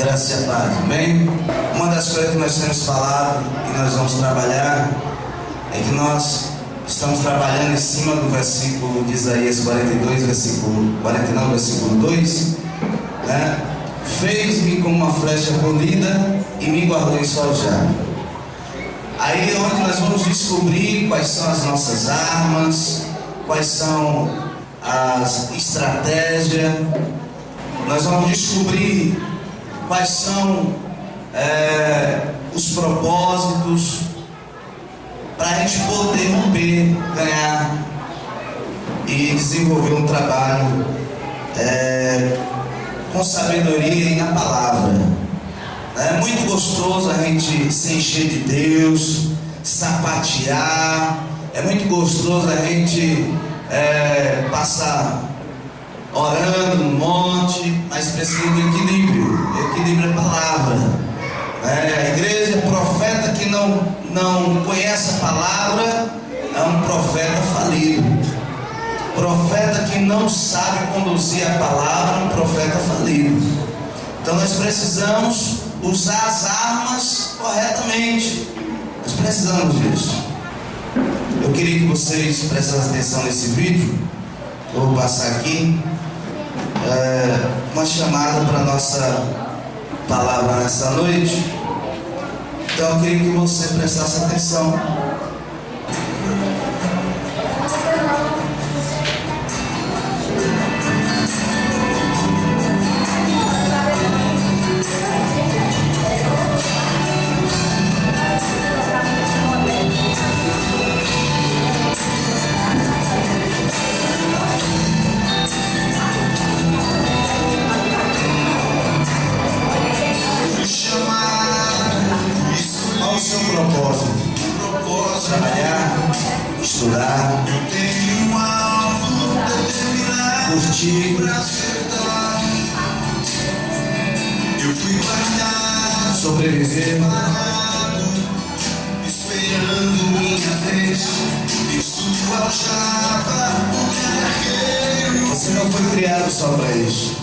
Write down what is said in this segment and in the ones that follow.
Graça e paz, bem? Uma das coisas que nós temos falado e nós vamos trabalhar é que nós estamos trabalhando em cima do versículo de Isaías 42, versículo 49, versículo 2, né? Fez-me como uma flecha polida e me guardou em seu aljava. Aí é onde nós vamos descobrir quais são as nossas armas, quais são as estratégias. Nós vamos descobrir quais são os propósitos para a gente poder romper, ganhar e desenvolver um trabalho com sabedoria e na palavra. É muito gostoso a gente se encher de Deus, sapatear. É muito gostoso a gente passar orando no monte, mas precisa do equilíbrio. Equilíbrio é palavra. A igreja, profeta que não conhece a palavra é um profeta falido. Profeta que não sabe conduzir a palavra é um profeta falido. Então nós precisamos usar as armas corretamente. Nós precisamos disso. Eu queria que vocês prestassem atenção nesse vídeo. Eu vou passar aqui uma chamada para a nossa palavra nessa noite. Então eu queria que você prestasse atenção. Trabalhar, estudar, curtir, sobreviver, esperando minha vez. Você não foi criado só para isso.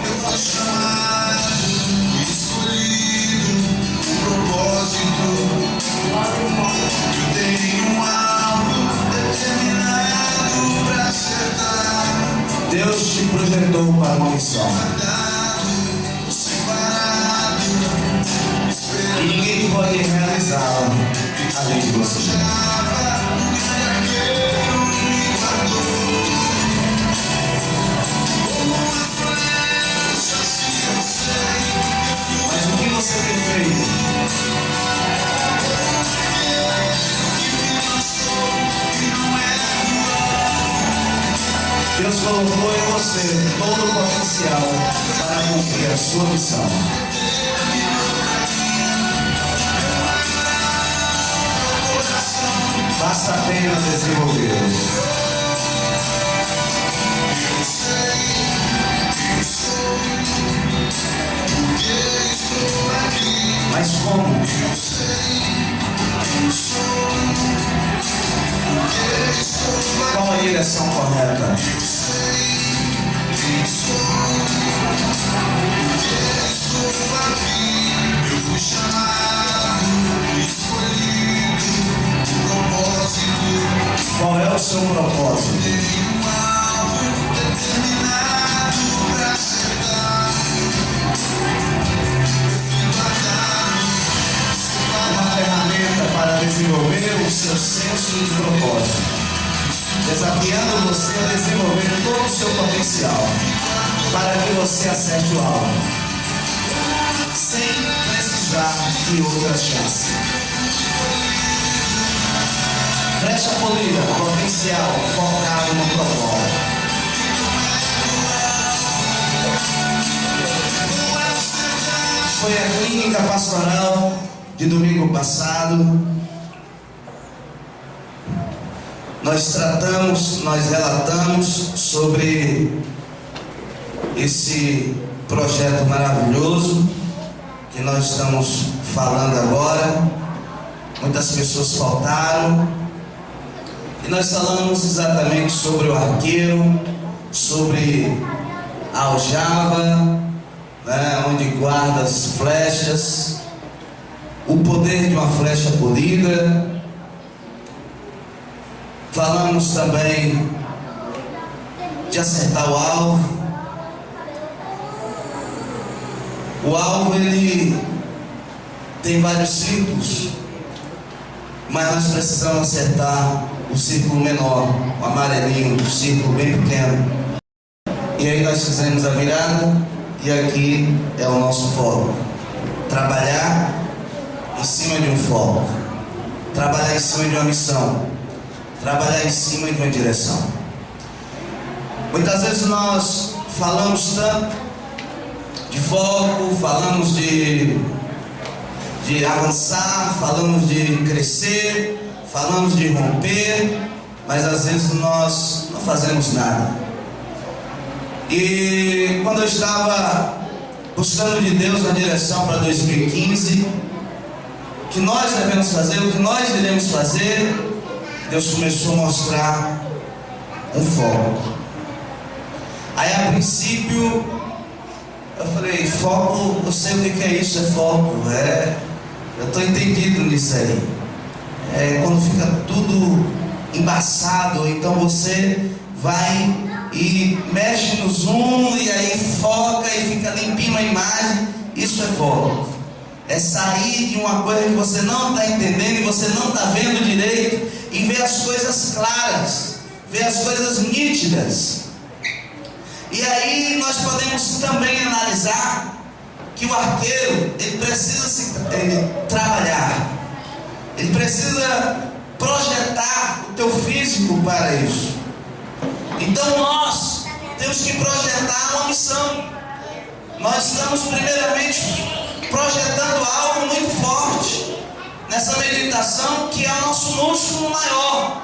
Eu fui chamado, escolhido, propósito. Eu tenho algo determinado para acertar. Deus te projetou para uma missão. E ninguém pode realizá-la além de você. Mas o que você tem feito? Deus colocou em você todo o potencial para cumprir a sua missão. Basta apenas desenvolvê-lo. Mas como? Qual a direção correta? Eu fui chamado, escolhido, propósito. Qual é o seu propósito? Tenho algo determinado para acertar. Uma ferramenta para desenvolver o seu senso de propósito. Desafiando você a desenvolver todo o seu potencial para que você acerte o alvo, sem precisar de outra chance. Flecha polida, potencial focado no propósito. Foi a clínica pastoral de domingo passado. Nós relatamos sobre esse projeto maravilhoso que nós estamos falando agora. Muitas pessoas faltaram e nós falamos exatamente sobre o arqueiro, sobre a aljava, né, onde guarda as flechas, o poder de uma flecha polida. Falamos também de acertar o alvo. O alvo, ele tem vários círculos, mas nós precisamos acertar o círculo menor, o amarelinho, o círculo bem pequeno. E aí nós fizemos a virada, e aqui é o nosso foco. Trabalhar em cima de um foco, trabalhar em cima de uma missão, trabalhar em cima de uma direção. Muitas vezes nós falamos tanto de foco, falamos de avançar, falamos de crescer, falamos de romper, mas às vezes nós não fazemos nada. E quando eu estava buscando de Deus na direção para 2015, o que nós devemos fazer, o que nós iremos fazer, Deus começou a mostrar um foco. Aí a princípio eu falei, foco, eu sei o que é isso, é foco, eu estou entendido nisso aí. Quando fica tudo embaçado, então você vai e mexe no zoom e aí foca e fica limpinho a imagem. Isso é foco. É sair de uma coisa que você não está entendendo e você não está vendo direito e ver as coisas claras, ver as coisas nítidas. E aí nós podemos também analisar que o arqueiro, ele precisa trabalhar, ele precisa projetar o teu físico para isso. Então nós temos que projetar uma missão. Nós estamos primeiramente projetando algo muito forte nessa meditação, que é o nosso músculo maior,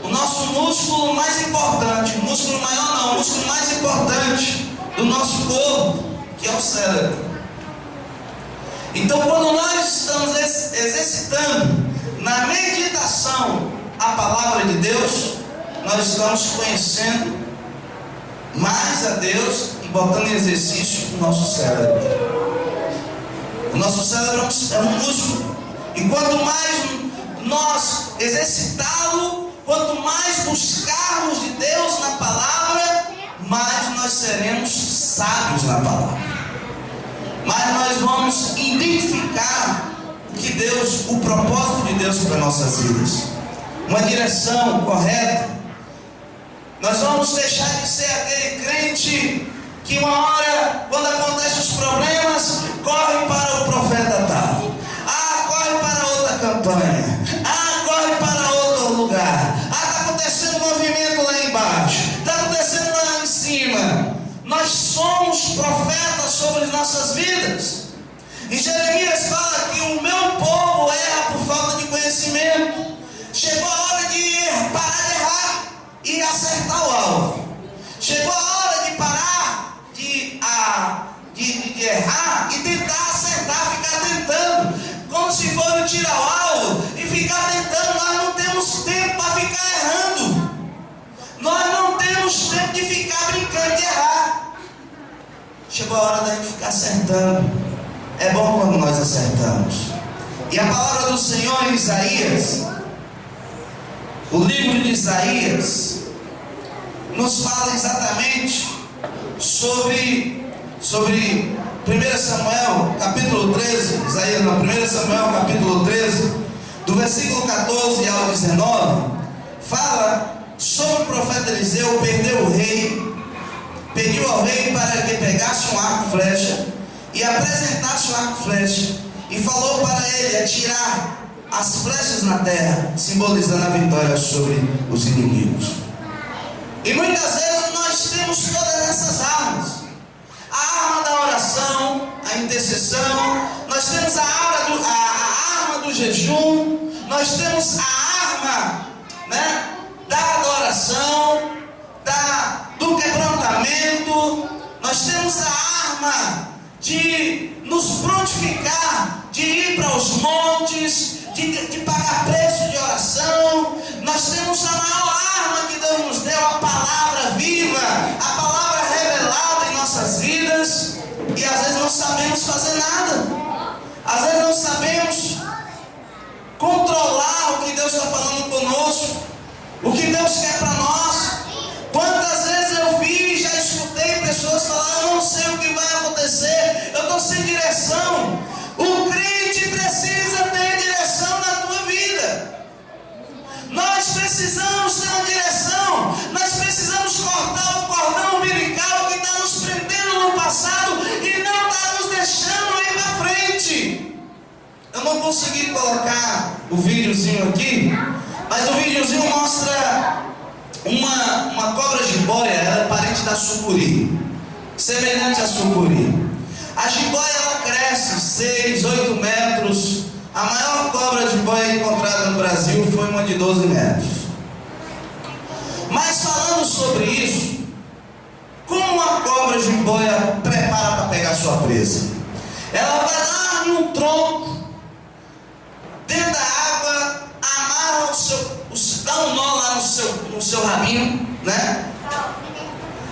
o nosso músculo mais importante. O músculo maior não, o músculo mais importante do nosso corpo, que é o cérebro. Então quando nós estamos exercitando na meditação a palavra de Deus, nós estamos conhecendo mais a Deus e botando em exercício o nosso cérebro. O nosso cérebro é um músculo, e quanto mais nós exercitá-lo, quanto mais buscarmos de Deus na palavra, mais nós seremos sábios na palavra, mais nós vamos identificar o propósito de Deus para nossas vidas, uma direção correta. Nós vamos deixar de ser aquele crente que uma hora, quando acontecem os problemas, corre para o profeta tal, corre para outra campanha, corre para outro lugar, está acontecendo um movimento lá embaixo, está acontecendo lá em cima. Nós somos profetas sobre as nossas vidas. Em Jeremias fala que o meu povo erra por falta de conhecimento. Chegou a hora de parar de errar e acertar o alvo. Chegou a hora de parar de errar e tentar acertar, ficar tentando, como se for tirar o alvo e ficar tentando. Nós não temos tempo para ficar errando. Nós não temos tempo de ficar brincando de errar. Chegou a hora da gente ficar acertando. É bom quando nós acertamos. E a palavra do Senhor em Isaías, o livro de Isaías, nos fala exatamente sobre 1 Samuel capítulo 13, Isaías não, 1 Samuel capítulo 13, do versículo 14 ao 19, fala sobre o profeta Eliseu. Pediu ao rei para que pegasse um arco e flecha e apresentasse o arco e flecha, e falou para ele atirar as flechas na terra, simbolizando a vitória sobre os inimigos. E muitas vezes nós temos todas essas armas: a arma da oração, a intercessão, nós temos a arma do jejum, nós temos a arma, da adoração, do quebrantamento, nós temos a arma de nos prontificar, de ir para os montes, de pagar preço de oração. Nós temos a maior arma que Deus nos deu, a palavra viva, a palavra revelada em nossas vidas, e às vezes nossa sabemos fazer nada. Às vezes não sabemos controlar o que Deus está falando conosco, o que Deus quer para nós. Quantas vezes eu vi e já escutei pessoas falar: eu não sei o que vai acontecer, eu estou sem direção. O crente precisa ter direção na tua vida. Nós precisamos ter uma direção. Nós precisamos cortar o cordão umbilical que está nos prendendo no passado e não está nos deixando ir para frente. Eu não consegui colocar o videozinho aqui, mas o videozinho mostra uma cobra jiboia. Ela é parente da sucuri, semelhante à sucuri. A jiboia ela cresce 6, 8 metros. A maior cobra jiboia encontrada no Brasil foi uma de 12 metros. Mas falando sobre isso, como a cobra jiboia prepara para pegar sua presa? Ela vai lá no tronco, dentro da água, amarra dá um nó lá no seu rabinho, né?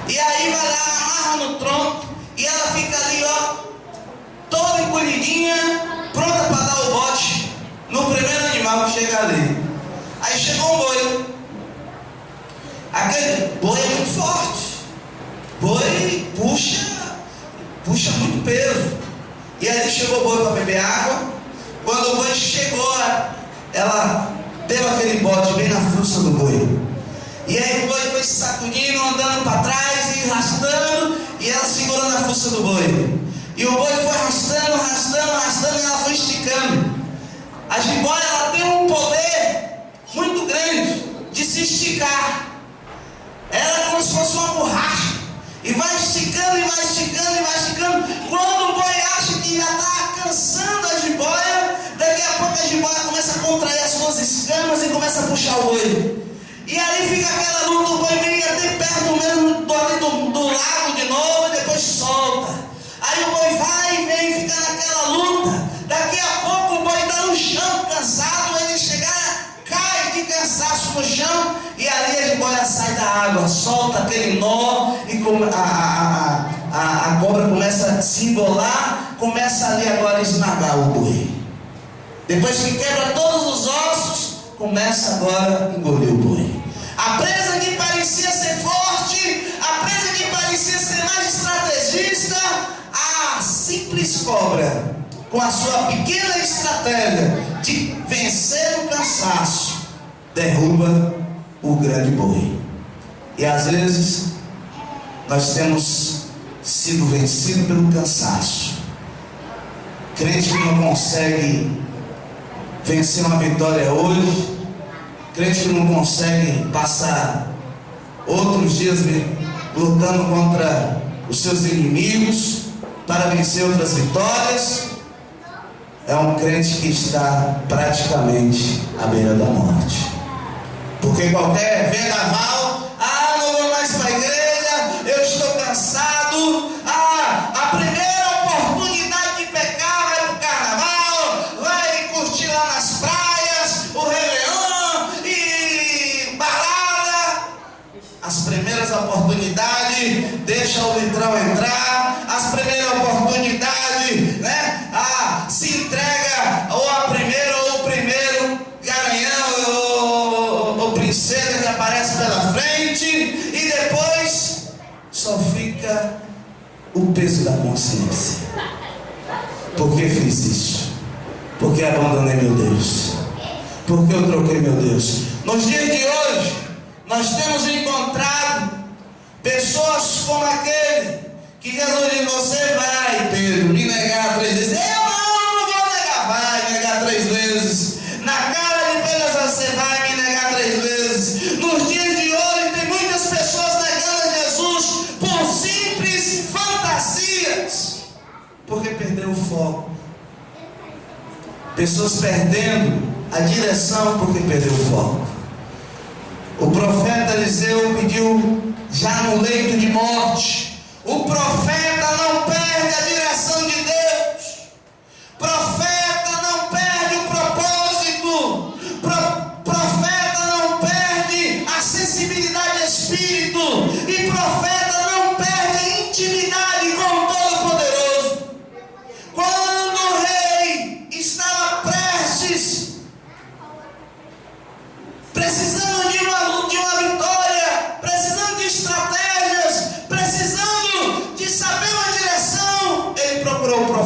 E aí vai lá, amarra no tronco, e ela fica ali, ó, toda encolhidinha, pronta para dar o bote no primeiro animal que chega ali. Aí chegou um boi. Aquele boi é muito forte. Boi puxa muito peso. E aí chegou o boi para beber água. Quando o boi chegou, ela deu aquele bote bem na fuça do boi. E aí o boi foi se sacudindo, andando para trás e arrastando, e ela segurando a fuça do boi. E o boi foi arrastando, e ela foi esticando. A jiboia ela tem um poder muito grande de se esticar. Ela é como se fosse uma borracha. E vai esticando, e vai esticando, e vai esticando. Quando o boi acha que já está cansando a jiboia, daqui a pouco a jiboia começa a contrair as suas escamas e começa a puxar o boi. E aí fica aquela luta, o boi vem até perto mesmo do lago de novo e depois solta. Aí o boi vai e vem, fica naquela luta. Daqui a pouco o boi está no chão, cansado, ele chegar, cai de cansaço no chão, e ali a jiboia sai da água, solta aquele nó, e a cobra começa a se embolar, começa ali agora a esmagar o boi. Depois que quebra todos os ossos, começa agora a engolir o boi. A presa que parecia ser forte, a presa que parecia ser mais estrategista, a simples cobra, com a sua pequena estratégia de vencer o cansaço, derruba o grande boi. E às vezes nós temos sido vencidos pelo cansaço. Crente que não consegue vencer uma vitória hoje, crente que não consegue passar outros dias lutando contra os seus inimigos para vencer outras vitórias, é um crente que está praticamente à beira da morte. Porque qualquer vendaval, não vou mais para a igreja, eu estou cansado, a primeira oportunidade de pecar vai para o carnaval, vai curtir lá nas praias, o Réveillon e balada. As primeiras oportunidades, deixa o litrão entrar, as primeiras oportunidades, né? Se entrega ou a primeira ou o primeiro garanhão ou princesa que aparece pela frente, e depois só fica o peso da consciência. Por que fiz isso? Por que abandonei meu Deus? Por que eu troquei meu Deus? Nos dias de hoje nós temos encontrado pessoas como aquele que Jesus diz: você vai, Pedro, me negar 3 vezes. Eu não vou negar. Vai negar 3 vezes. Na cara de Pedro você vai me negar 3 vezes. Nos dias de hoje tem muitas pessoas negando Jesus por simples fantasias, porque perdeu o foco. Pessoas perdendo a direção porque perdeu o foco. O profeta Eliseu pediu já no leito de morte. O profeta não perde a direção de Deus. Profeta não perde o propósito. Profeta não perde a sensibilidade do espírito. E profeta não perde a intimidade com o Todo-Poderoso.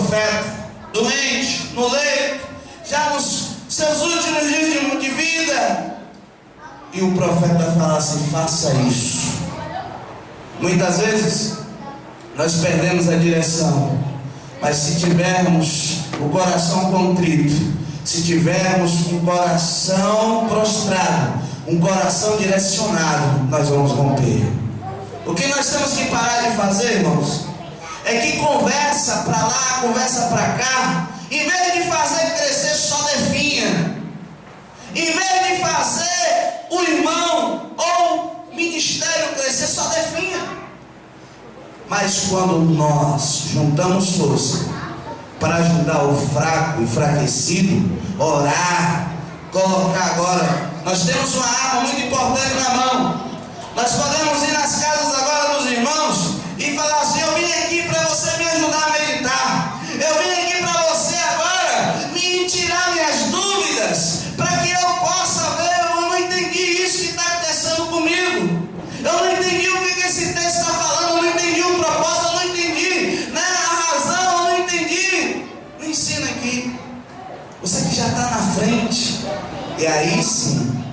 profeta, doente, no leito, já nos seus últimos dias de vida, e o profeta fala assim: faça isso. Muitas vezes nós perdemos a direção, mas se tivermos o coração contrito, se tivermos um coração prostrado, um coração direcionado, nós vamos romper. O que nós temos que parar de fazer, irmãos, é que conversa para lá, conversa para cá, em vez de fazer crescer, só definha. Em vez de fazer o irmão ou o ministério crescer, só definha. Mas quando nós juntamos força para ajudar o fraco, enfraquecido, orar, colocar agora, nós temos uma arma muito importante na mão. Nós podemos ir nas casas agora dos irmãos e falar assim: eu vim aqui para você me ajudar a meditar. Eu vim aqui para você agora me tirar minhas dúvidas, para que eu possa ver. Eu não entendi isso que está acontecendo comigo. Eu não entendi o que esse texto está falando. Eu não entendi o propósito. Eu não entendi, né, a razão. Eu não entendi. Me ensina aqui. Você que já está na frente. E aí sim,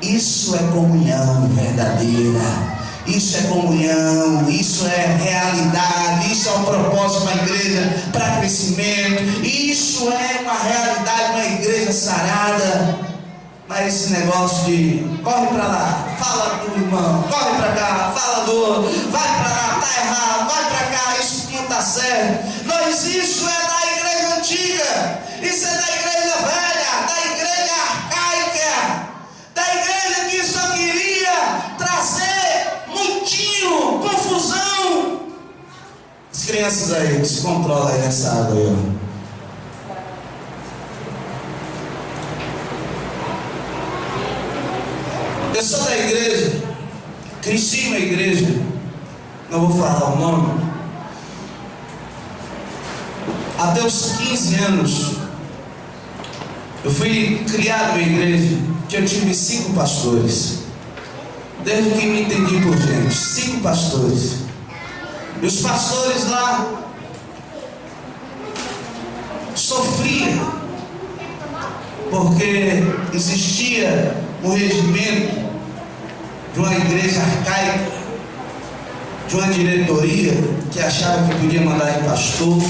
isso é comunhão verdadeira. Isso é comunhão, isso é realidade, isso é um propósito para a igreja, para crescimento. Isso é uma realidade, uma igreja sarada. Mas esse negócio de corre para lá, fala do irmão, corre para cá, fala do outro, vai para lá, está errado, vai para cá, isso não está certo. Mas isso é da igreja antiga, isso é da igreja velha, da igreja arcaica, da igreja que só queria trazer mutinho, confusão. As crianças aí, se controla aí nessa água aí, ó. Eu sou da igreja, cresci na igreja, não vou falar o nome. Até os 15 anos, eu fui criado na igreja, que eu tive 5 pastores. Desde que me entendi por gente, 5 pastores. E os pastores lá sofriam, porque existia um regimento de uma igreja arcaica, de uma diretoria que achava que podia mandar em pastor,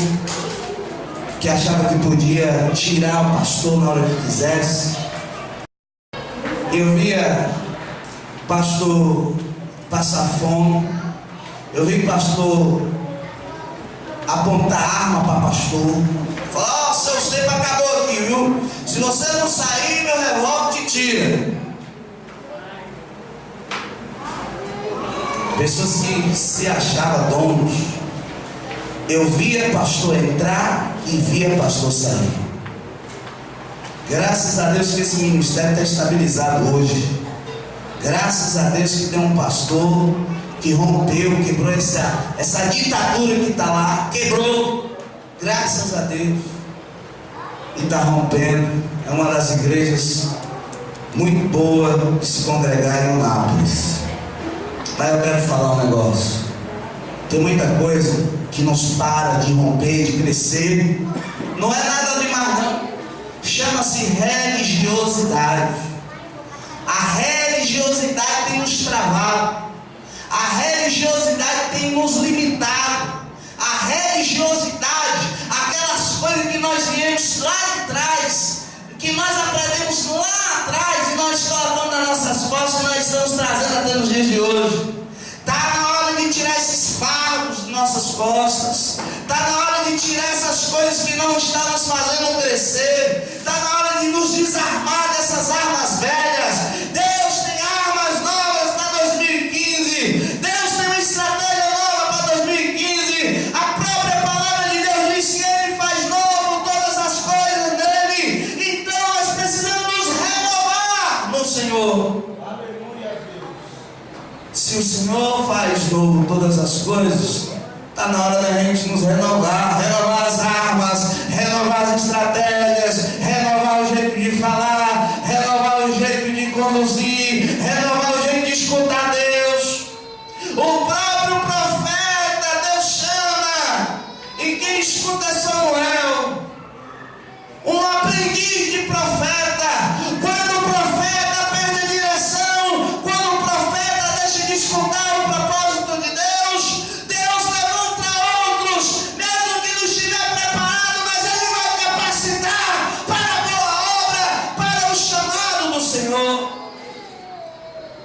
que achava que podia tirar o pastor na hora que quisesse. Eu via pastor passar fome, eu vi pastor apontar arma para pastor, falar: ó, seu tempo acabou aqui, viu? Se você não sair, meu revólver te tira. Pessoas que se achavam donos. Eu via pastor entrar e via pastor sair. Graças a Deus que esse ministério está estabilizado hoje. Graças a Deus que tem um pastor que rompeu, quebrou essa ditadura que está lá, quebrou. Graças a Deus. E está rompendo. É uma das igrejas muito boa de se congregar em Anápolis. Mas eu quero falar um negócio. Tem muita coisa que nos para de romper, de crescer. Não é nada demais não. Chama-se religiosidade. A religiosidade tem nos travado. A religiosidade tem nos limitado. A religiosidade, aquelas coisas que nós viemos lá de trás, que nós aprendemos lá atrás e nós colocamos nas nossas costas, e nós estamos trazendo até nos dias de hoje. Está na hora de tirar esses fardos de nossas costas. Está na hora de tirar essas coisas que não estão nos fazendo crescer. Está na hora de nos desarmar dessas armas velhas. Deus tem armas novas para 2015. Deus tem uma estratégia nova para 2015. A própria palavra de Deus diz que Ele faz novo todas as coisas nele. Então nós precisamos nos renovar no Senhor. Se o Senhor faz novo todas as coisas, está na hora da gente nos renovar. Renovar as armas, renovar as estratégias, renovar o jeito de falar, renovar o jeito de conduzir, renovar o jeito de escutar Deus. O próprio profeta Deus chama, e quem escuta é Samuel.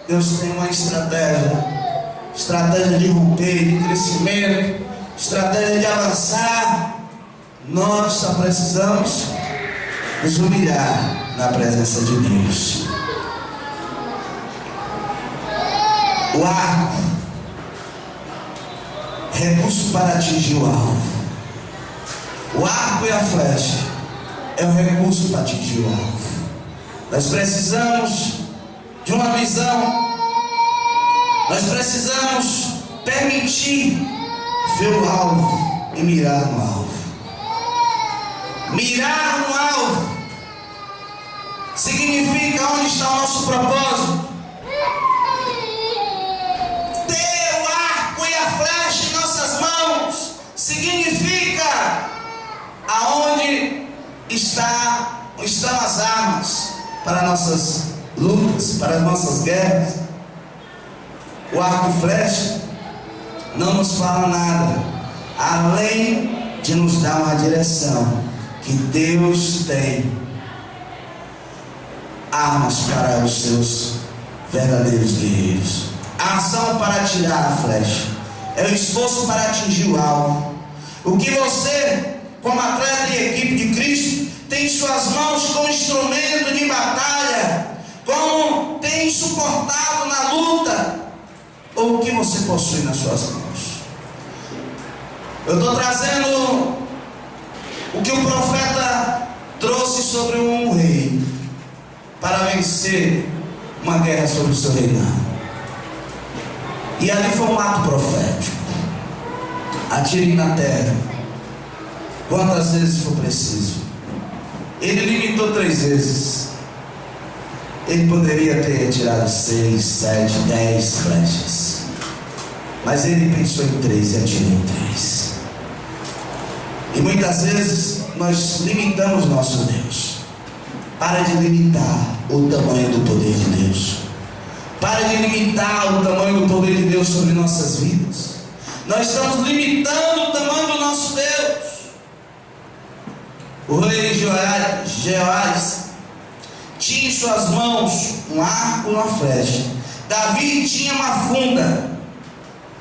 Deus tem uma estratégia de romper, de crescimento, estratégia de avançar. Nós só precisamos nos humilhar na presença de Deus. O arco, recurso para atingir o alvo. O arco e a flecha é o recurso para atingir o alvo. Nós precisamos de uma visão. Nós precisamos permitir ver o alvo e mirar no alvo. Mirar no alvo significa onde está o nosso propósito. Ter o arco e a flecha em nossas mãos significa aonde estão as armas para nossas lutas, para as nossas guerras. O arco e flecha não nos fala nada além de nos dar uma direção, que Deus tem armas para os seus verdadeiros guerreiros. A ação para atirar a flecha é o esforço para atingir o alvo. O que você, como atleta e equipe de Cristo, tem em suas mãos como instrumento de batalha, como tem suportado na luta, ou o que você possui nas suas mãos. Eu estou trazendo o que o profeta trouxe sobre um rei para vencer uma guerra sobre o seu reinado. E ali foi um ato profético. Atire na terra quantas vezes for preciso. Ele limitou 3 vezes. Ele poderia ter tirado 6, 7, 10 flechas, mas ele pensou em 3 e atirou em 3. E muitas vezes nós limitamos nosso Deus. Para de limitar o tamanho do poder de Deus. Para de limitar o tamanho do poder de Deus sobre nossas vidas. Nós estamos limitando o tamanho do nosso Deus. O rei Jeoás tinha em suas mãos um arco e uma flecha. Davi tinha uma funda.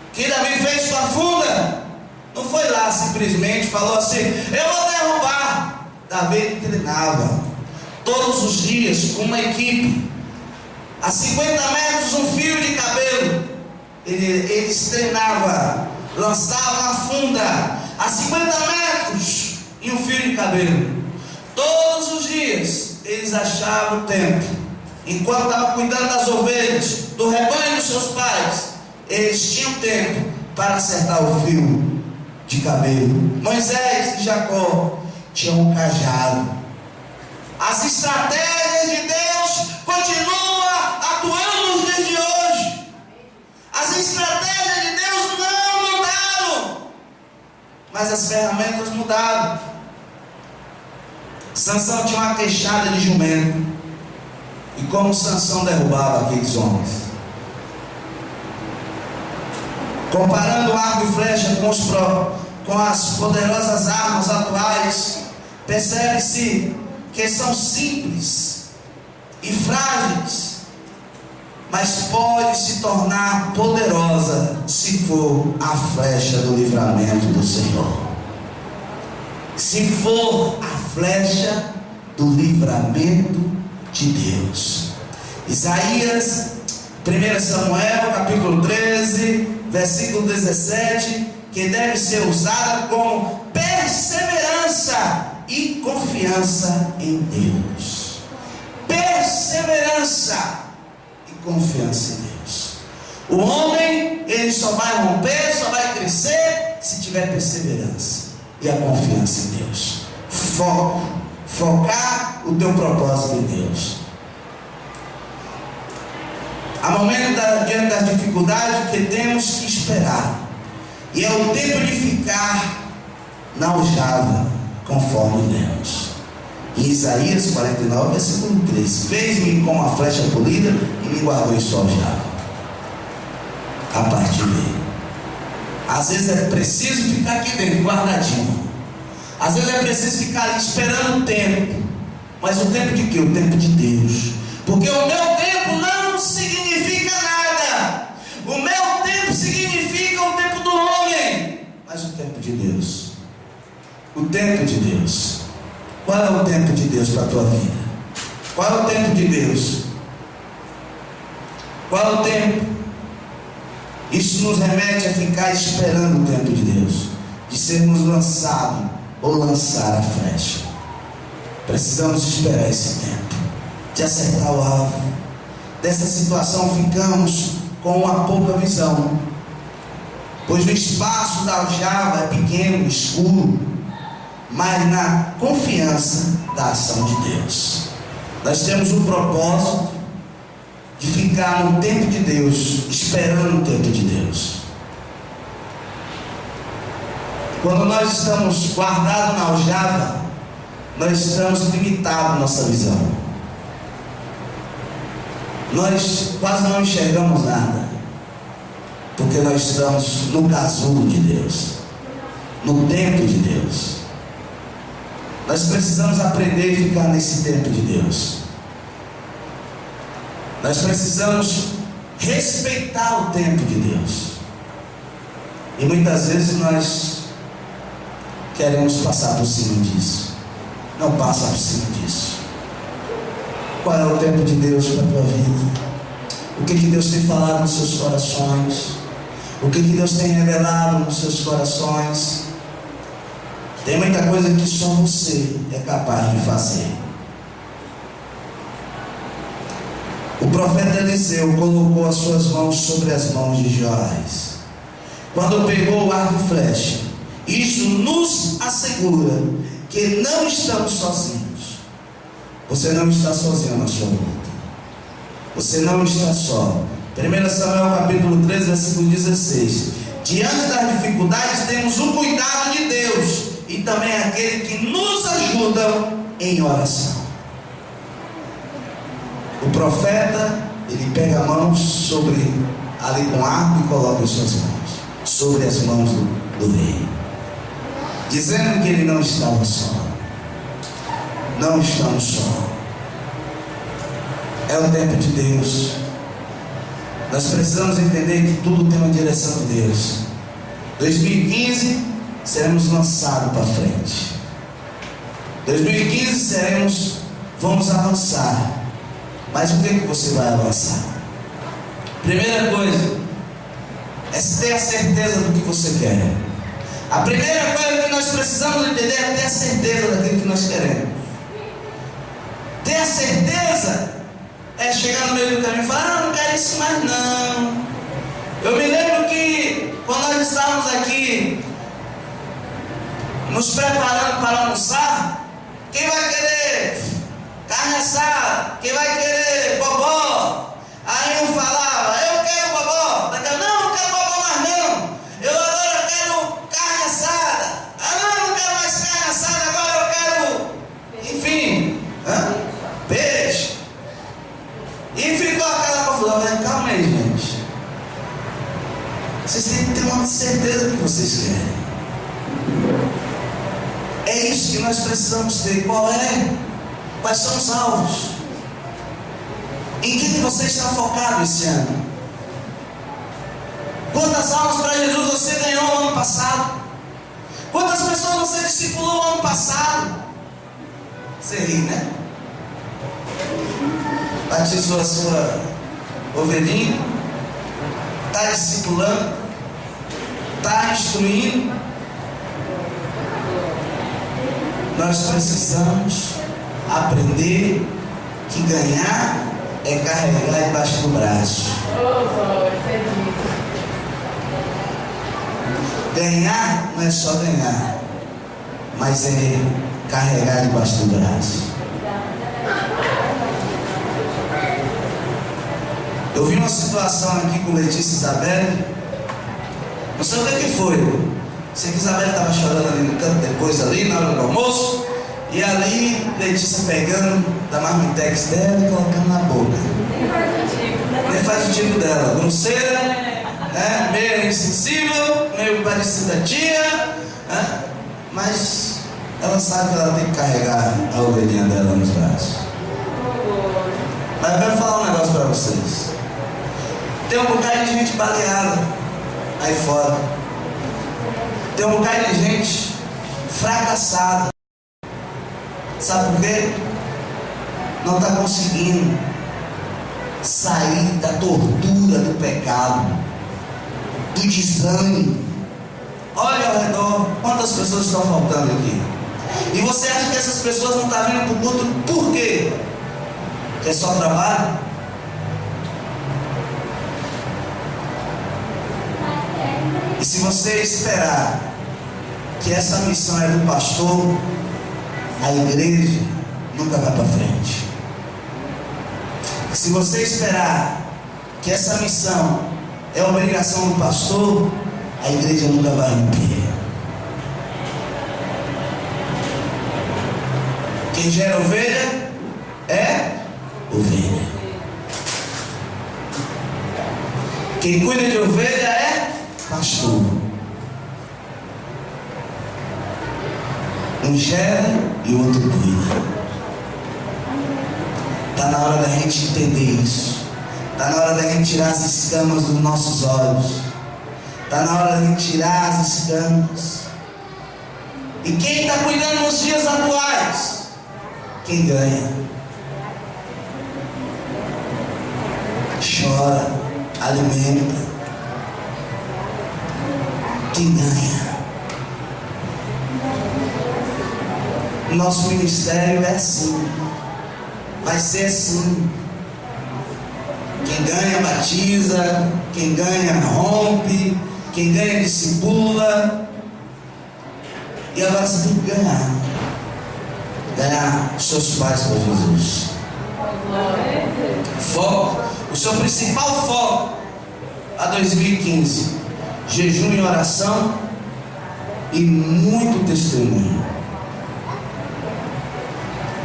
O que Davi fez com a funda? Não foi lá simplesmente, falou assim: eu vou derrubar. Davi treinava todos os dias com uma equipe. A 50 metros um fio de cabelo. Eles treinavam, lançavam a funda a 50 metros e um fio de cabelo. Todos os dias eles achavam tempo, enquanto estavam cuidando das ovelhas, do rebanho dos seus pais, eles tinham tempo para acertar o fio de cabelo. Moisés e Jacó tinham um cajado. As estratégias de Deus continuam atuando nos dias de hoje. As estratégias de Deus não mudaram, mas as ferramentas mudaram. Sansão tinha uma queixada de jumento. E como Sansão derrubava aqueles homens? Comparando o arco e flecha com as poderosas armas atuais, percebe-se que são simples e frágeis, mas pode se tornar poderosa se for a flecha do livramento do Senhor. Se for a flecha do livramento de Deus. Isaías, 1 Samuel, capítulo 13, versículo 17, que deve ser usada com perseverança e confiança em Deus. Perseverança e confiança em Deus. O homem, ele só vai romper, só vai crescer se tiver perseverança e a confiança em Deus. Focar o teu propósito em Deus. Há momentos diante das dificuldades que temos que esperar, e é o tempo de ficar na aljava, conforme lemos em Isaías 49, versículo 3: fez-me com uma flecha polida e me guardou em sua aljava. A partir daí, às vezes é preciso ficar aqui dentro, guardadinho. Às vezes é preciso ficar ali esperando o tempo. Mas o tempo de quê? O tempo de Deus. Porque o meu tempo não significa de Deus. O tempo de Deus. Qual é o tempo de Deus para a tua vida? Qual é o tempo de Deus? Qual é o tempo? Isso nos remete a ficar esperando o tempo de Deus, de sermos lançados ou lançar a flecha. Precisamos esperar esse tempo, de acertar o alvo. Dessa situação ficamos com uma pouca visão, pois o espaço da aljava é pequeno, escuro, mas na confiança da ação de Deus. Nós temos um propósito de ficar no tempo de Deus, esperando o tempo de Deus. Quando nós estamos guardados na aljava, nós estamos limitados na nossa visão. Nós quase não enxergamos nada, porque nós estamos no casulo de Deus, no tempo de Deus. Nós precisamos aprender a ficar nesse tempo de Deus. Nós precisamos respeitar o tempo de Deus. E muitas vezes nós queremos passar por cima disso. Não passa por cima disso. Qual é o tempo de Deus para a tua vida? O que Deus tem falado nos seus corações? O que Deus tem revelado nos seus corações? Tem muita coisa que só você é capaz de fazer. O profeta Eliseu colocou as suas mãos sobre as mãos de Joás. Quando pegou o arco e flecha, isso nos assegura que não estamos sozinhos. Você não está sozinho na sua luta. Você não está só. 1 Samuel capítulo 13, versículo 16. Diante das dificuldades temos o cuidado de Deus e também aquele que nos ajuda em oração. O profeta, ele pega a mão sobre, ali com arco e coloca em suas mãos, sobre as mãos do rei, dizendo que ele não estava só. Não estamos só. É o tempo de Deus. Nós precisamos entender que tudo tem uma direção de Deus. 2015 seremos lançados para frente. 2015 vamos avançar. Mas o que você vai avançar? Primeira coisa é ter a certeza do que você quer. A primeira coisa que nós precisamos entender é ter a certeza daquilo que nós queremos. Ter a certeza é chegar no meio do caminho e falar: não quero isso mais não. Eu me lembro que quando nós estávamos aqui nos preparando para almoçar, quem vai querer carne assada? Quem vai querer bobó? Aí um falava: eu quero bobó. Daqui, não quero bobó mais não. Eu agora quero carne assada. Não quero mais carne assada, agora eu quero, enfim, peixe. E ficou aquela confusão. Calma aí, gente. Vocês têm que ter uma certeza do que vocês querem. É isso que nós precisamos ter. Quais são os alvos? Em que você está focado esse ano? Quantas almas para Jesus você ganhou no ano passado? Quantas pessoas você discipulou no ano passado? Você ri, né? Batizou a sua ovelhinha, está discipulando, está instruindo. Nós precisamos aprender que ganhar é carregar debaixo do braço. Ganhar não é só ganhar, mas é carregar debaixo do braço. Eu vi uma situação aqui com Letícia e Isabelle. Não sei o que foi. Sei que Isabelle estava chorando ali no canto depois, ali na hora do almoço. E ali Letícia pegando da marmitex dela e colocando na boca. Nem faz o tipo dela. Grosseira, meio insensível, meio parecida a tia. Mas ela sabe que ela tem que carregar a ovelhinha dela nos braços. Mas eu quero falar um negócio para vocês. Tem um bocado de gente baleada aí fora. Tem um bocado de gente fracassada. Sabe por quê? Não está conseguindo sair da tortura do pecado, do desânimo. Olha ao redor, quantas pessoas estão faltando aqui. E você acha que essas pessoas não estão vindo para o culto por quê? Que é só trabalho? E se você esperar que essa missão é do pastor, a igreja nunca vai para frente. Se você esperar que essa missão é obrigação do pastor, a igreja nunca vai romper. Quem gera ovelha é ovelha. Quem cuida de ovelha é pastor. Um gera e o outro cuida. Está na hora da gente entender isso. Está na hora da gente tirar as escamas dos nossos olhos. Está na hora da gente tirar as escamas. E quem está cuidando nos dias atuais? Quem ganha. Chora, alimenta. Quem ganha. Nosso ministério é assim. Vai ser assim. Quem ganha batiza, quem ganha rompe, quem ganha discipula. E agora você tem que ganhar. Ganhar os seus pais para Jesus. Foco, o seu principal foco a 2015, jejum e oração e muito testemunho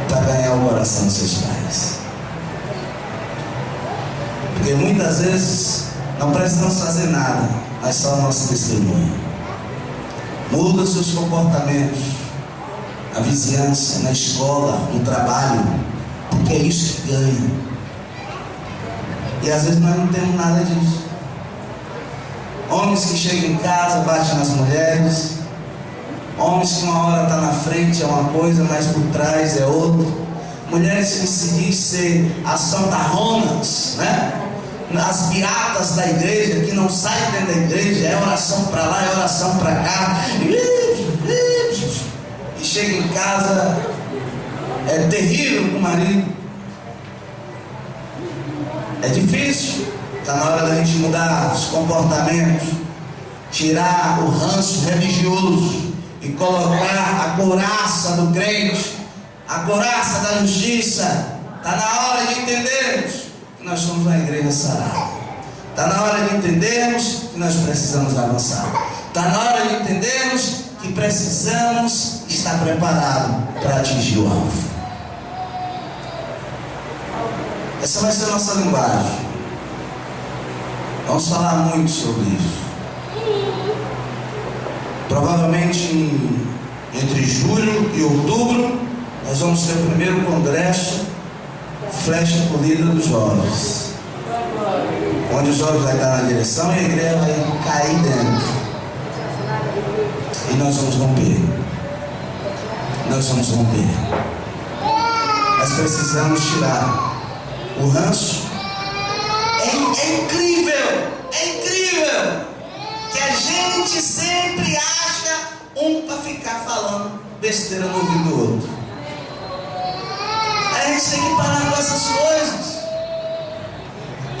para ganhar o coração dos seus pais. Porque muitas vezes não precisamos fazer nada, mas só o nosso testemunho. Muda seus comportamentos, a vizinhança, na escola, no trabalho, porque é isso que ganha. E às vezes nós não temos nada disso. Homens que chegam em casa, batem nas mulheres. Homens que uma hora está na frente é uma coisa, mas por trás é outra. Mulheres que se diz ser as santarronas, né? As beatas da igreja, que não saem dentro da igreja, é oração para lá, é oração para cá. E chega em casa, é terrível com o marido. É difícil. Está na hora da gente mudar os comportamentos, tirar o ranço religioso e colocar a couraça do crente, a couraça da justiça. Está na hora de entendermos que nós somos uma igreja sarada. Está na hora de entendermos que nós precisamos avançar. Está na hora de entendermos que precisamos estar preparados para atingir o alvo. Essa vai ser a nossa linguagem. Vamos falar muito sobre isso. Provavelmente entre julho e outubro nós vamos ter o primeiro congresso Flecha Polida dos Jovens, onde os jovens vão estar na direção e a igreja vai cair dentro. E nós vamos romper. Nós vamos romper. Nós precisamos tirar o ranço. É incrível que a gente sempre acha um para ficar falando besteira no ouvido do outro. A gente tem que parar com essas coisas.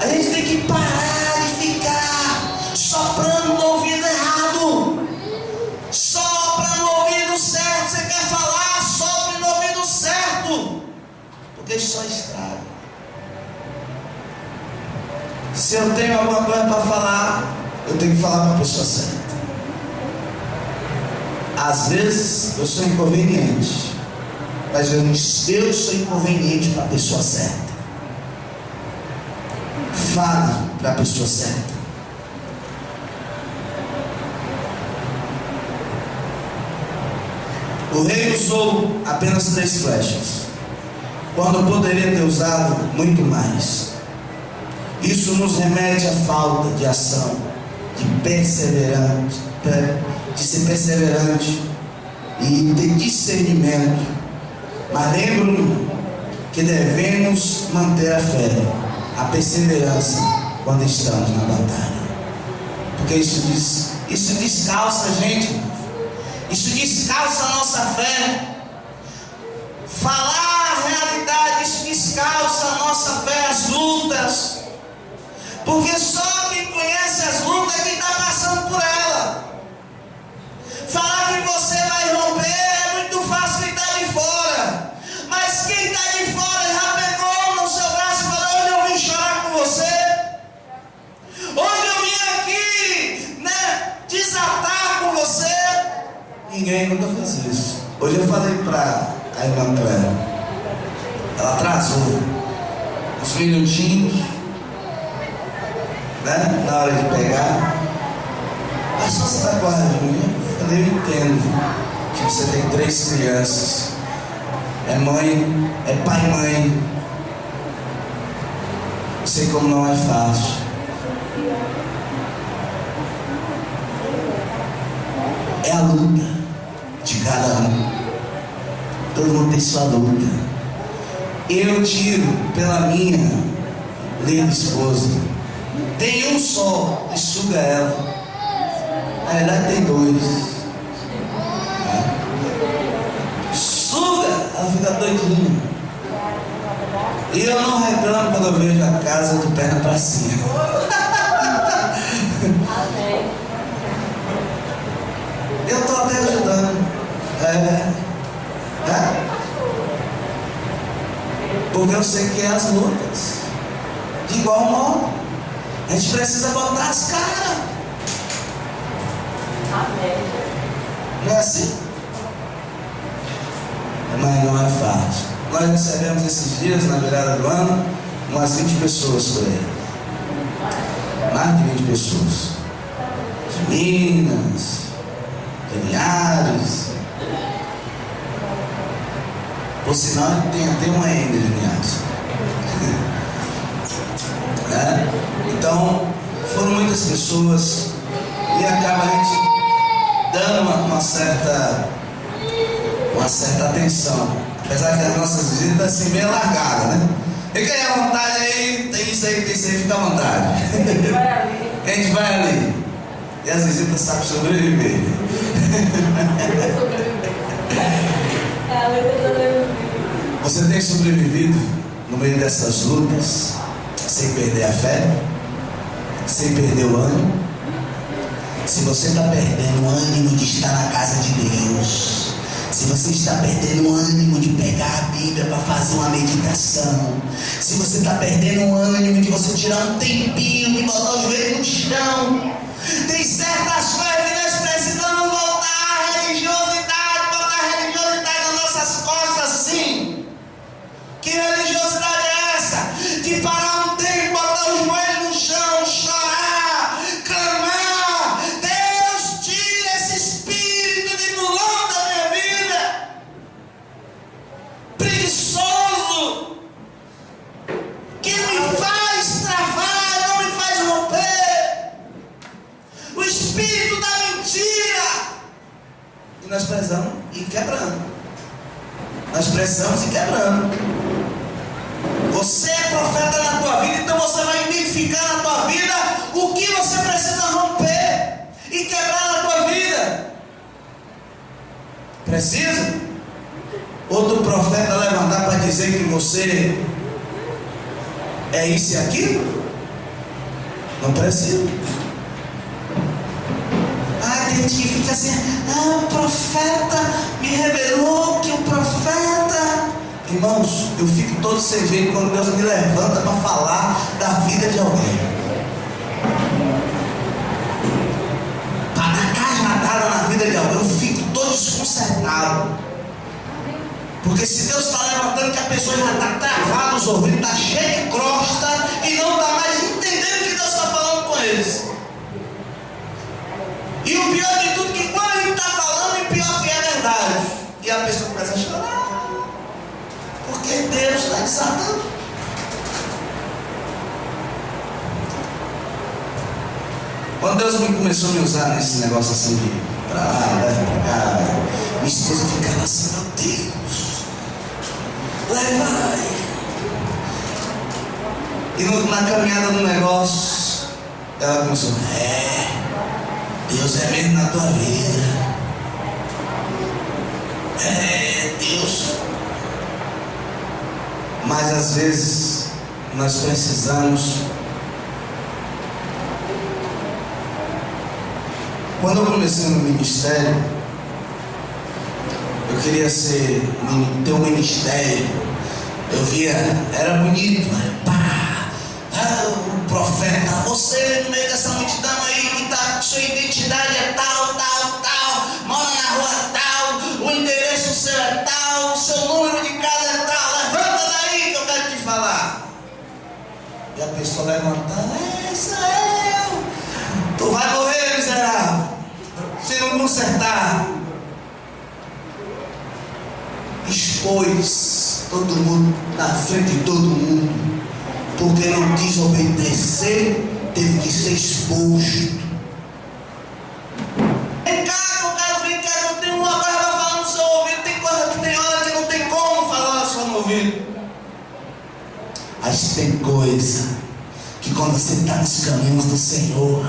A gente tem que parar de ficar soprando no ouvido errado. Sopra no ouvido certo. Você quer falar, sopra no ouvido certo, porque isso só estraga. Se eu tenho alguma coisa para falar, eu tenho que falar para a pessoa certa. Às vezes eu sou inconveniente, mas eu sou inconveniente para a pessoa certa. Fale para a pessoa certa. O rei usou apenas 3 flechas, quando poderia ter usado muito mais. Isso nos remete à falta de ação, de perseverança, de ser perseverante e ter discernimento. Mas lembro que devemos manter a fé, a perseverança quando estamos na batalha. Porque isso descalça a gente. Isso descalça a nossa fé. Falar a realidade, isso descalça a nossa fé, as lutas. Porque só quem conhece as lutas é quem está passando por ela. Falar que você vai romper é muito fácil quem está de fora. Mas quem está de fora já pegou no seu braço e falou: hoje eu vim chorar com você. Hoje eu vim aqui, desatar com você. Ninguém nunca fez isso. Hoje eu falei para a irmã Cléia. Ela atrasou uns minutinhos, na hora de pegar. Mas só você está com a raiva. Eu entendo que você tem 3 crianças. É mãe, é pai e mãe. Sei como não é fácil. É a luta de cada um. Todo mundo tem sua luta. Eu tiro pela minha linda esposa. Tem um só e suga ela. Na verdade tem 2. Suga, ela fica doidinha. E eu não reclamo quando eu vejo a casa de perna para cima. Eu estou até ajudando. Porque eu sei que é as lutas. De igual modo, a gente precisa botar as caras. Não é assim? Mas não é fácil. Nós recebemos esses dias, na virada do ano, umas 20 pessoas por aí. Mais de 20 pessoas. De Minas, de Linhares. Por sinal, tem até uma ainda de Linhares. Então, foram muitas pessoas e acaba a gente dando uma certa atenção, apesar que as nossas visitas assim meio largadas, né? E quem é à vontade aí, tem isso aí, fica à vontade. A gente vai ali. E as visitas sabem sobreviver. Você tem sobrevivido no meio dessas lutas, sem perder a fé, sem perder o ânimo? Se você está perdendo o ânimo de estar na casa de Deus, se você está perdendo o ânimo de pegar a Bíblia para fazer uma meditação, se você está perdendo o ânimo de você tirar um tempinho de botar o joelho no chão, tem certas coisas que nós precisamos voltar à religiosidade, botar a religiosidade nas nossas costas, sim. Que religiosidade é essa? De parar um tempo, botar o joelho no chão, chorar, clamar: Deus, tira esse espírito de mulão da minha vida, preguiçoso, que me faz travar, não me faz romper, o espírito da mentira. E nós precisamos ir quebrando. Nós precisamos ir quebrando. Você é profeta na tua vida, então você vai identificar na tua vida o que você precisa romper e quebrar na tua vida. Precisa? Outro profeta levantar para dizer que você é isso e aquilo? Não precisa. Tem gente que fica assim: o profeta me revelou que o profeta... Irmãos, eu fico todo sem jeito quando Deus me levanta para falar da vida de alguém, para dar cajadada na vida de alguém. Eu fico todo desconcertado, porque se Deus está levantando que a pessoa já está travada os ouvidos, está cheia de crosta e não está mais entendendo o que Deus está falando com eles. E o pior de tudo é que quando a gente está falando, e pior que é verdade, e a pessoa começa a chorar, porque Deus está desatando. Quando Deus começou a me usar nesse negócio assim de pra lá, leva pra cá. Minha esposa ficava assim, meu Deus, leva. E na caminhada do negócio, ela começou, Deus é mesmo na tua vida. Deus. Mas às vezes nós precisamos. Quando eu comecei no ministério, eu queria ter um ministério. Eu via, era bonito, o profeta, você no meio dessa multidão aí que tá, sua identidade é tal, mora na rua tal, o endereço seu é tal, o seu número de casa é tal, levanta daí que eu quero te falar. E a pessoa levantando, sou eu. Tu vai morrer, miserável, se não consertar. Expôs todo mundo na frente de todo mundo, porque não quis obedecer, teve que ser exposto. Vem cá, eu tenho uma coisa para falar no seu ouvido. Tem coisa que tem hora que não tem como falar só no ouvido. Mas tem coisa que quando você está nos caminhos do Senhor,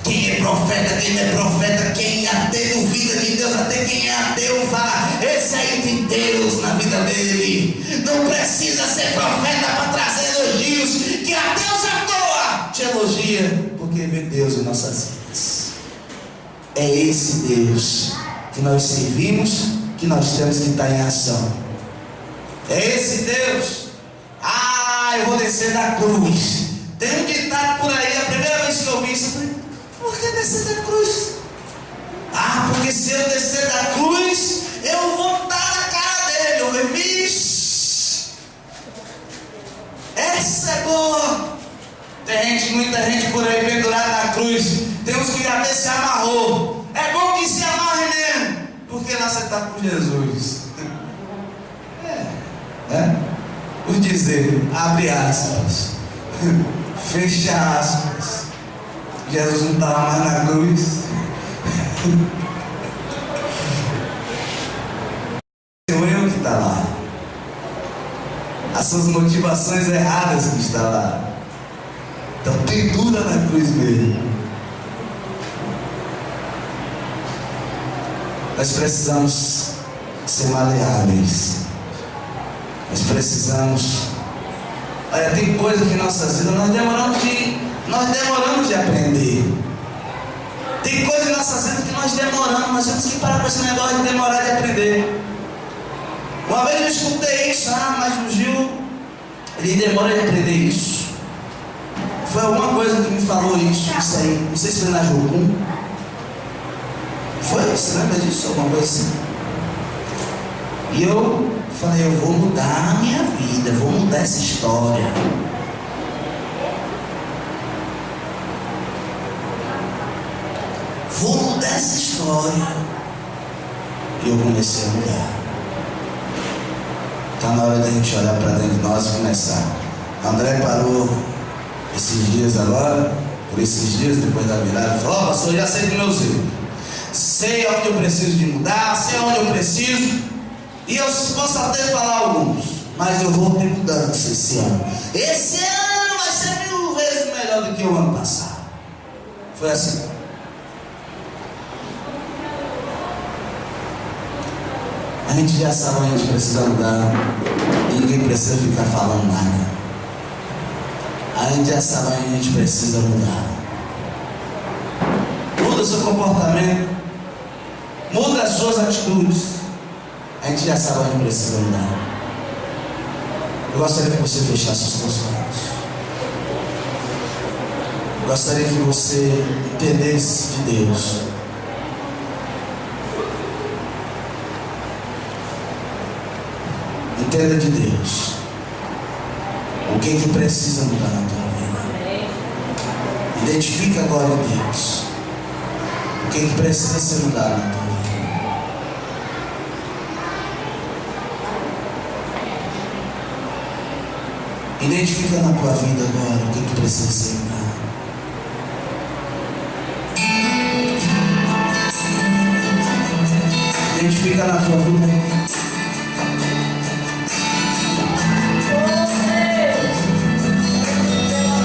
quem é profeta, quem não é profeta, quem é ateu duvida de Deus, até quem é ateu fala, esse aí tem Deus na vida dele. Não precisa ser profeta para trazer elogios, que a Deus à toa te elogia, porque vê Deus em nossas vidas. É esse Deus que nós servimos, que nós temos que estar em ação. É esse Deus. Eu vou descer da cruz. Tem um ditado por aí, a primeira vez que eu vi isso, eu falei, por que descer da cruz? Porque se eu descer da cruz, eu vou estar na cara dele. Eu falei, vixe, essa é boa. Tem muita gente por aí pendurada na cruz. Tem uns que até se amarrou. É bom que se amarre mesmo, porque lá você está com Jesus. Por dizer, abre aspas, fecha aspas, Jesus não estava mais na cruz. Sou eu que está lá. As suas motivações erradas que está lá. Então pendura na cruz mesmo. Nós precisamos ser maleáveis. Nós precisamos. Olha, tem coisa que em nossas vidas nós demoramos de aprender. Tem coisa em nossas vidas que nós demoramos. Nós temos que parar com esse negócio de demorar de aprender. Uma vez eu escutei isso, mas o Gil, ele demora de aprender isso. Foi alguma coisa que me falou isso aí. Não sei se foi na Jocum. Foi? Você lembra disso? Alguma coisa assim? E eu falei, eu vou mudar a minha vida, vou mudar essa história. Vou mudar essa história. E eu comecei a mudar. Está na hora da gente olhar para dentro de nós e começar. André parou esses dias agora, por esses dias, depois da virada, falou, pastor, já sei dos meus erros. Sei onde eu preciso de mudar, sei onde eu preciso. E eu posso até falar alguns, mas eu vou ter mudança esse ano. Esse ano vai ser 1000 vezes melhor do que o ano passado. Foi assim. A gente já sabe onde a gente precisa mudar. E ninguém precisa ficar falando nada. A gente já sabe onde a gente precisa mudar. Muda o seu comportamento. Muda as suas atitudes. A gente já sabe onde precisa mudar. Eu gostaria que você fechasse os seus olhos. Eu gostaria que você entendesse de Deus. Entenda de Deus. O que precisa mudar na tua vida. Identifique agora em Deus. O que precisa ser mudado na tua vida. Identifica na tua vida agora o que precisa ser mudado.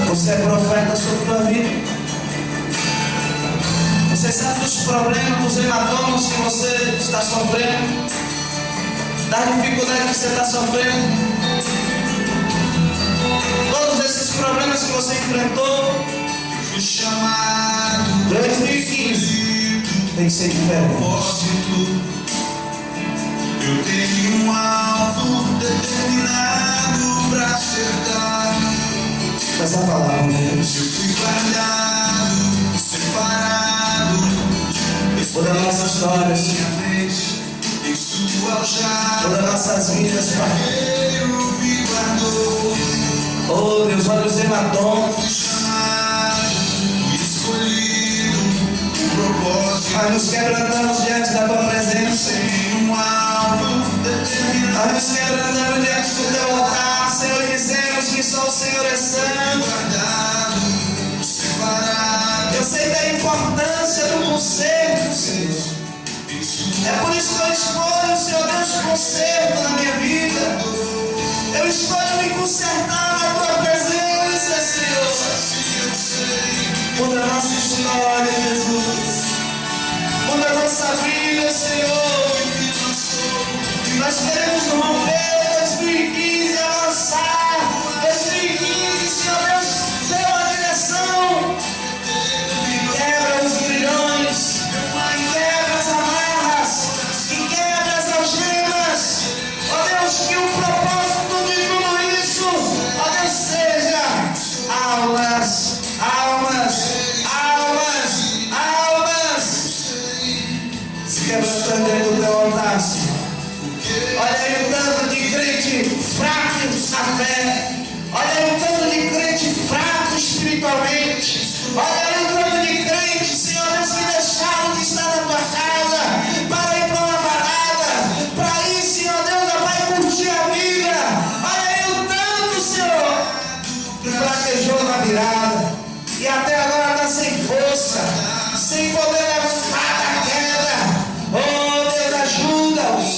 Você é profeta sobre a tua vida. Você sabe dos problemas, dos hematomas que você está sofrendo, da dificuldade que você está sofrendo. Todos esses problemas que você enfrentou, Fui chamado 2015 tem que ser diferente. propósito. Eu tenho um alvo determinado pra acertar. Essa palavra, Deus. Eu fui guardado, separado. Todas as nossas histórias, Minha vez em sua aljava. todas as nossas vidas, Pai. Ele me guardou. Oh Deus, olha os hematomas. Fui chamado, fui escolhido. Um propósito. Nós nos quebrantamos diante da tua presença. Tenho um alvo determinado. Nós nos quebrantamos diante do teu altar, Senhor, e dizemos que só o Senhor é santo. Guardado, separado. Eu sei da importância do conserto, Senhor. É por isso que eu escolho, Senhor Deus, o conserto na minha vida. Eu escolho me consertar na tua presença, Senhor. Muda a nossa história, Jesus. Muda a nossa vida, Senhor. Nós queremos romper 2015 e avançar. 2015, Senhor Deus, deu a direção. Quebra os grilhões, quebra as amarras, e quebra as algemas. Ó Deus, que o propósito de tudo isso, ó Deus, seja almas, almas, almas, almas. Se quebrantando dentro do teu altar, Senhor. Olha aí o tanto de crente fraco na fé. Olha aí o tanto de crente fraco espiritualmente. Olha aí o tanto de crente, Senhor Deus, que deixaram de estar na tua casa para ir para uma parada, para ir, Senhor Deus, para curtir a vida. Olha aí o tanto, Senhor, que fraquejou na virada e até agora está sem força, sem poder levantar da queda. Oh Deus, ajuda-os.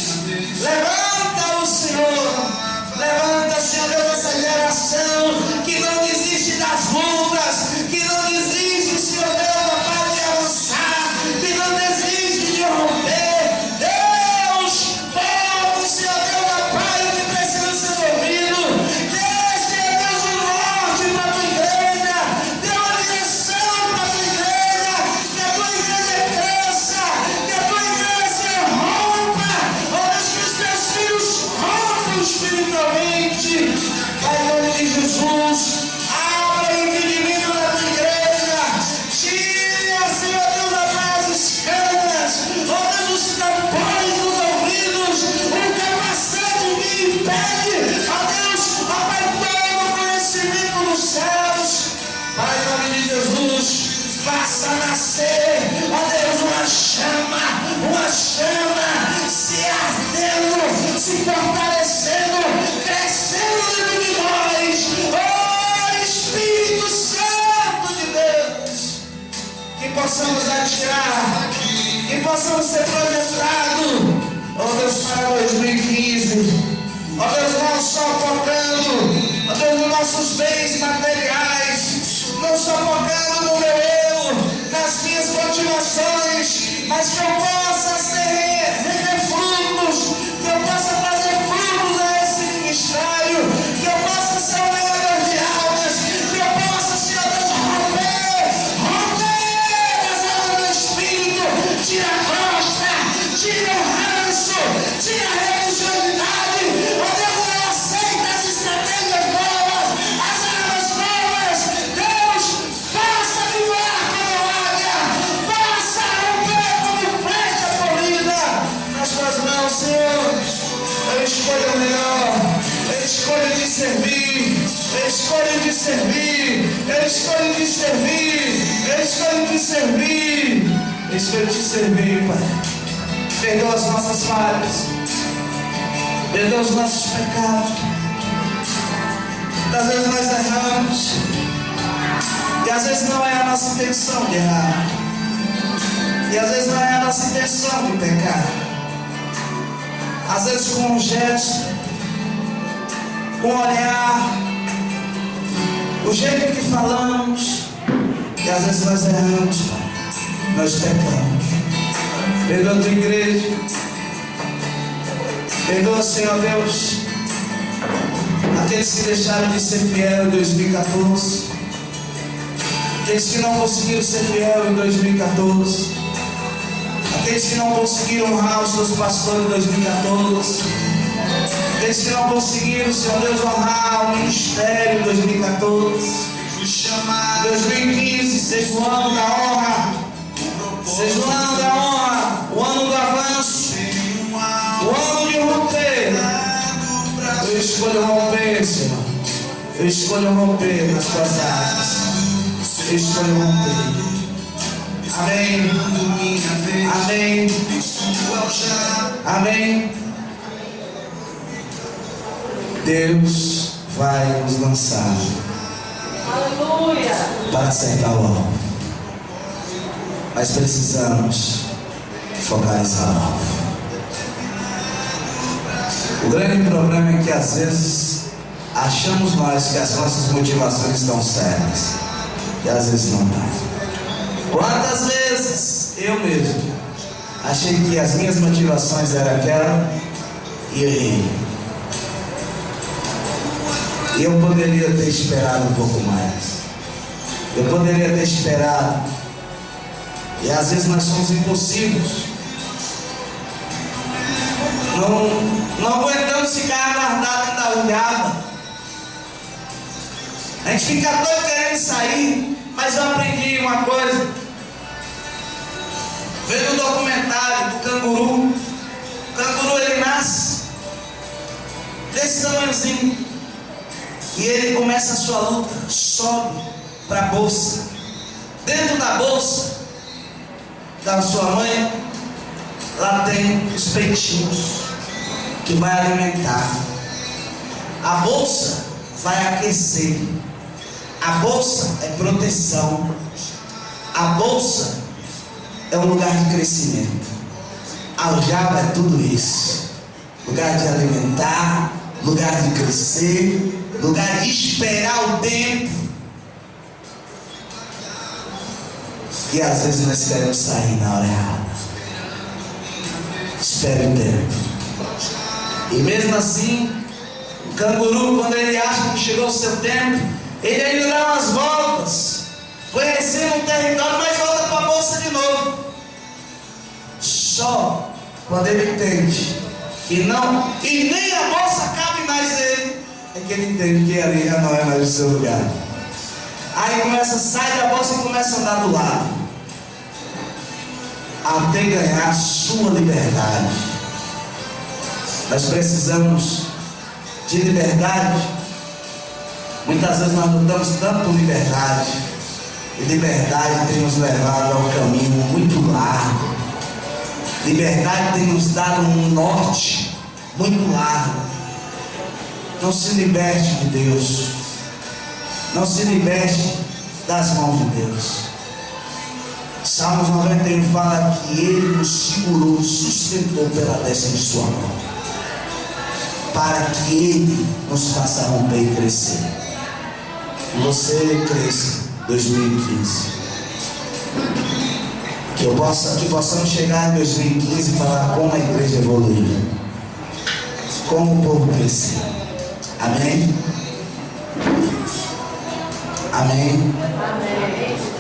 Levanta o Senhor. Levanta, Senhor Deus, essa geração que não desiste das lutas, que não desiste, Senhor Deus, Pai, de avançar, que não desiste de romper. Deus, ouve, Senhor Deus, Pai, o que precisa ser ouvido. Dê, Senhor Deus, um norte para a tua igreja. Dê uma direção para a tua igreja. Que a tua igreja cresça, que a tua igreja rompa. Oh Deus, que os teus filhos rompam espiritualmente. Pai, em nome de Jesus, abra o entendimento da tua igreja. Tira, Senhor Deus, as escamas. Oh Deus, os tampões dos ouvidos. O capacete que impede, ó Deus, ó Pai, todo o conhecimento dos céus. Pai, em nome de Jesus, faça nascer, ó Deus, uma chama se ardendo, se fortalecendo, crescendo dentro de nós. Oh Espírito Santo de Deus, que possamos atirar, que possamos ser projetados, ó Deus, para 2015. Ó Deus, não só focando, ó Deus, nos nossos bens materiais, não só focando no meu eu, nas minhas motivações, mas que eu possa render frutos, que eu possa trazer frutos a esse ministério, que eu possa ser um ganhador de almas, que eu possa, Senhor Deus, romper as águas do Espírito. Tira a costa, tira o ranço, tira a religiosidade. Ó Deus, não aceita as estratégias novas, as armas novas. Deus, faça voar como águia, faça romper como flecha polida nas tuas mãos, Senhor. Eu escolho o melhor, eu escolho te servir, eu escolho te servir, eu escolho te servir, eu escolho te servir, eu escolho te servir, Pai. Perdoa as nossas falhas, perdoa os nossos pecados. Às vezes nós erramos, e às vezes não é a nossa intenção de errar, e às vezes não é a nossa intenção de pecar. às vezes com um gesto, com um olhar, o jeito que falamos, e às vezes nós erramos, Pai, nós pecamos. Perdoa a tua igreja, perdoa, Senhor Deus, aqueles que deixaram de ser fiel em 2014, aqueles que não conseguiram ser fiel em 2014, aqueles que não conseguiram honrar os seus pastores em 2014, aqueles que não conseguiram, Senhor Deus, honrar o ministério em 2014. Fui chamado 2015 seja o ano da honra, seja o ano da honra, o ano do avanço, em um o ano de romper. alvo pra Eu escolho romper, Senhor. Eu escolho romper nas tuas áreas. Eu escolho romper. Amém. minha vez. Amém. Estou ao chão. Amém. Deus vai nos lançar Aleluia! para acertar o alvo. Mas precisamos focalizar o alvo. O grande problema é que às vezes achamos nós que as nossas motivações estão certas e às vezes não estão. Quantas vezes eu mesmo achei que as minhas motivações eram aquela e errei. E eu poderia ter esperado um pouco mais. Eu poderia ter esperado. E às vezes nós somos impulsivos. Não aguentamos ficar aguardado dentro da olhada. A gente fica todo querendo sair. Mas eu aprendi uma coisa. Vendo um documentário do canguru. O canguru ele nasce desse tamanhozinho. E ele começa a sua luta, sobe para a bolsa. Dentro da bolsa da sua mãe, lá tem os peitinhos que vai alimentar. A bolsa vai aquecer. A bolsa é proteção. A bolsa é um lugar de crescimento. A aljava é tudo isso. Lugar de alimentar, lugar de crescer, lugar de esperar o tempo. E às vezes nós queremos sair na hora errada. Espere o tempo. E mesmo assim, o canguru, quando ele acha que chegou o seu tempo, ele ainda dá umas voltas, conhecendo o território, mas volta para a bolsa de novo. Só quando ele entende que não, e nem a bolsa cabe mais nele, é que ele entende que ali já não é mais o seu lugar. Aí começa, sai da bolsa e começa a andar do lado, até ganhar a sua liberdade. Nós precisamos de liberdade. Muitas vezes nós lutamos tanto por liberdade, e liberdade tem nos levado a um caminho muito largo. Liberdade tem nos dado um norte muito largo. Não se liberte de Deus. Não se liberte das mãos de Deus. Salmos 91 fala que Ele nos segurou, sustentou pela destra de sua mão, para que Ele nos faça romper e crescer. Que você cresça 2015. Que possamos chegar em 2015 e falar como a igreja evoluiu, como o povo cresceu. Amém? Amém? Amém.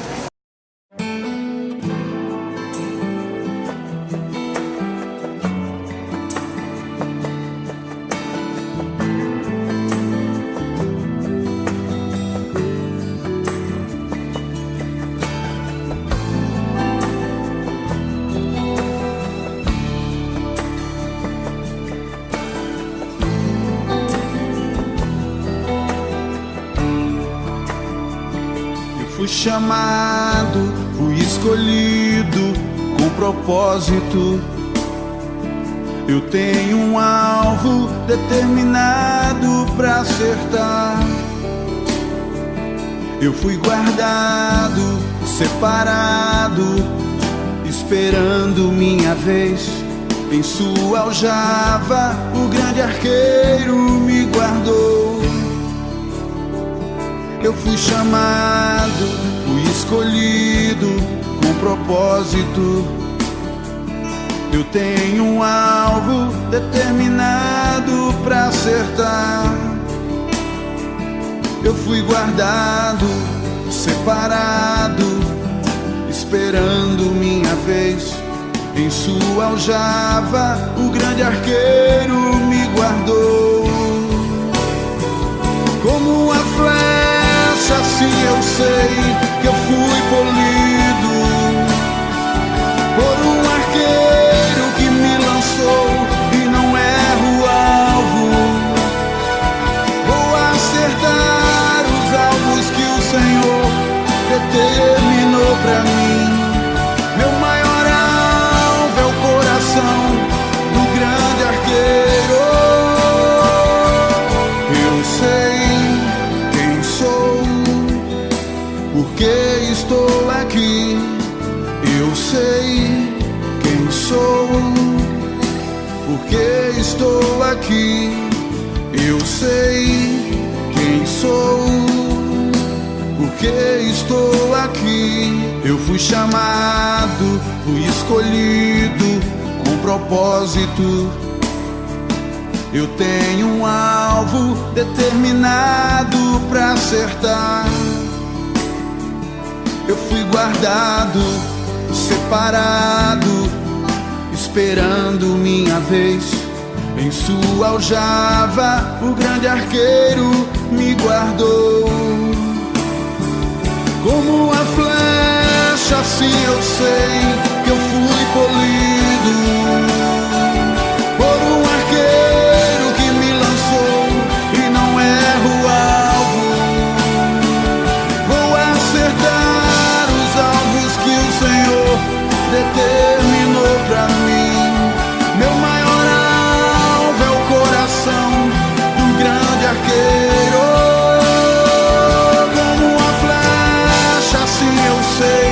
Fui chamado, fui escolhido com propósito. Eu tenho um alvo determinado para acertar. Eu fui guardado, separado, esperando minha vez. Em sua aljava o grande arqueiro me guardou. Eu fui chamado, fui escolhido com propósito. Eu tenho um alvo determinado pra acertar. Eu fui guardado, separado, esperando minha vez. Em sua aljava o grande arqueiro me guardou. Como uma flecha, assim eu sei que eu fui polido por um arqueiro que me lançou e não erro o alvo. Vou acertar os alvos que o Senhor determinou pra mim. Meu maior alvo é o coração do grande arqueiro. Eu sei quem sou, porque estou aqui. Eu sei quem sou, porque estou aqui. Eu sei quem sou, porque estou aqui. Eu fui chamado, fui escolhido com propósito. Eu tenho um alvo determinado pra acertar. Eu fui guardado, separado, esperando minha vez. Em sua aljava o grande arqueiro me guardou. Como uma flecha, assim eu sei que eu fui polido por um arqueiro que me lançou e não erro o alvo. Vou acertar os alvos que o Senhor determinou pra mim. Meu maior alvo é o coração do grande arqueiro. Como uma flecha, assim eu sei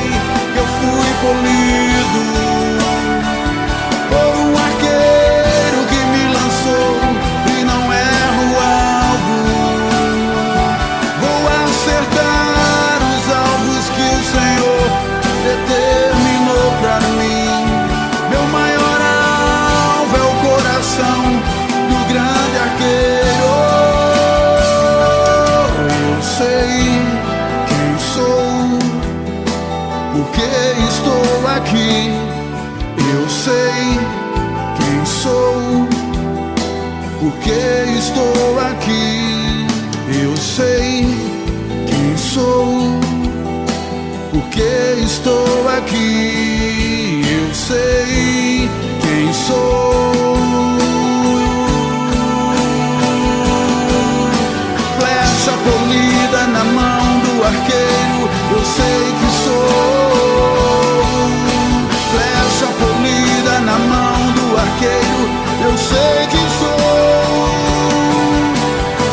que eu fui polido por um arqueiro que me lançou e não erro o alvo. Vou acertar os alvos que o Senhor determinou pra mim. Meu maior alvo é o coração do grande arqueiro. Eu sei quem sou, porque estou aqui. Eu sei quem sou, porque estou aqui. Eu sei quem sou, porque estou aqui. Eu sei quem sou. Flecha polida na mão do arqueiro, eu sei que sou. Flecha polida na mão do arqueiro, eu sei que sou.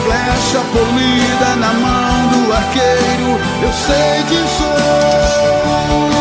Flecha polida na mão do arqueiro, eu sei que sou.